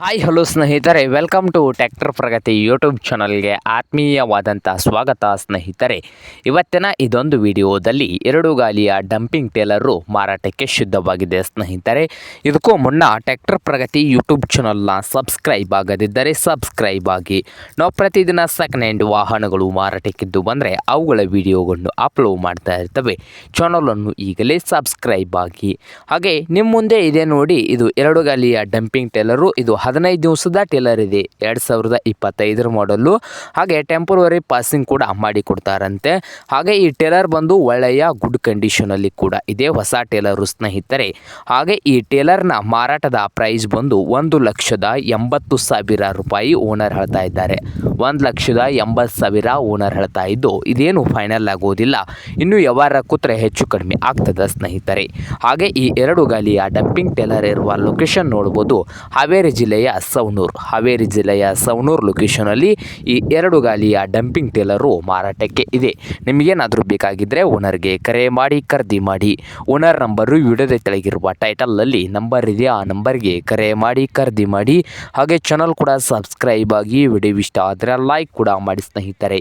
Hi hello ಸ್ನೇಹಿತರೆ, welcome to tractor Pragati YouTube ಚಾನಲ್ಗೆ ಆತ್ಮೀಯವಾದಂಥ ಸ್ವಾಗತ ಸ್ನೇಹಿತರೆ. ಇವತ್ತಿನ ಇದೊಂದು ವಿಡಿಯೋದಲ್ಲಿ ಎರಡು ಗಾಲಿಯ ಡಂಪಿಂಗ್ ಟೇಲರು ಮಾರಾಟಕ್ಕೆ ಶುದ್ಧವಾಗಿದೆ ಸ್ನೇಹಿತರೆ. ಇದಕ್ಕೂ ಮುನ್ನ ಟ್ರ್ಯಾಕ್ಟರ್ ಪ್ರಗತಿ ಯೂಟ್ಯೂಬ್ ಚಾನಲ್ನ ಸಬ್ಸ್ಕ್ರೈಬ್ ಆಗದಿದ್ದರೆ ಸಬ್ಸ್ಕ್ರೈಬ್ ಆಗಿ. ನಾವು ಪ್ರತಿದಿನ ಸೆಕೆಂಡ್ ಹ್ಯಾಂಡ್ ವಾಹನಗಳು ಮಾರಾಟಕ್ಕಿದ್ದು ಬಂದರೆ ಅವುಗಳ ವಿಡಿಯೋಗಳನ್ನು ಅಪ್ಲೋಡ್ ಮಾಡ್ತಾ ಇರ್ತವೆ. ಚಾನಲನ್ನು ಈಗಲೇ ಸಬ್ಸ್ಕ್ರೈಬ್ ಆಗಿ. ಹಾಗೆ ನಿಮ್ಮ ಮುಂದೆ ಇದೆ ನೋಡಿ, ಇದು ಎರಡು ಗಾಲಿಯ ಡಂಪಿಂಗ್ ಟೇಲರು. ಇದು 15 ದಿವಸದ ಟೇಲರ್ ಇದೆ, 2025 ಮಾಡಲು. ಹಾಗೆ ಟೆಂಪರರಿ ಪಾಸಿಂಗ್ ಕೂಡ ಮಾಡಿ ಕೊಡ್ತಾರಂತೆ. ಹಾಗೆ ಈ ಟೇಲರ್ ಬಂದು ಒಳ್ಳೆಯ ಗುಡ್ ಕಂಡೀಷನಲ್ಲಿ ಕೂಡ ಇದೆ, ಹೊಸ ಟೇಲರು ಸ್ನೇಹಿತರೆ. ಹಾಗೆ ಈ ಟೇಲರ್ನ ಮಾರಾಟದ ಪ್ರೈಸ್ ಬಂದು 1,80,000 ರೂಪಾಯಿ ಓನರ್ ಹೇಳ್ತಾ ಇದ್ದಾರೆ. 1,80,000 ಓನರ್ ಹೇಳ್ತಾ ಇದ್ದು, ಇದೇನು ಫೈನಲ್ ಆಗೋದಿಲ್ಲ, ಇನ್ನು ವ್ಯವಹಾರ ಕೂತ್ರೆ ಹೆಚ್ಚು ಕಡಿಮೆ ಆಗ್ತದೆ ಸ್ನೇಹಿತರೆ. ಹಾಗೆ ಈ ಎರಡು ಗಾಲಿಯ ಡಂಪಿಂಗ್ ಟೇಲರ್ ಇರುವ ಲೊಕೇಶನ್ ನೋಡ್ಬೋದು, ಹಾವೇರಿ ಜಿಲ್ಲೆಯ ಸವಣೂರು ಲೊಕೇಶನಲ್ಲಿ ಈ ಎರಡು ಗಾಲಿಯ ಡಂಪಿಂಗ್ ಟೇಲರು ಮಾರಾಟಕ್ಕೆ ಇದೆ. ನಿಮಗೇನಾದರೂ ಬೇಕಾಗಿದ್ದರೆ ಓನರ್ಗೆ ಕರೆ ಮಾಡಿ ಖರೀದಿ ಮಾಡಿ. ಓನರ್ ನಂಬರು ವಿಡಿಯೋದ ಕೆಳಗಿರುವ ಟೈಟಲ್ನಲ್ಲಿ ನಂಬರ್ ಇದೆ, ಆ ನಂಬರ್ಗೆ ಕರೆ ಮಾಡಿ ಖರೀದಿ ಮಾಡಿ. ಹಾಗೆ ಚಾನಲ್ ಕೂಡ ಸಬ್ಸ್ಕ್ರೈಬ್ ಆಗಿ. ವಿಡಿಯೋ ಇಷ್ಟ ಆದರೆ ಲೈಕ್ ಕೂಡ ಮಾಡಿ ಸ್ನೇಹಿತರೆ.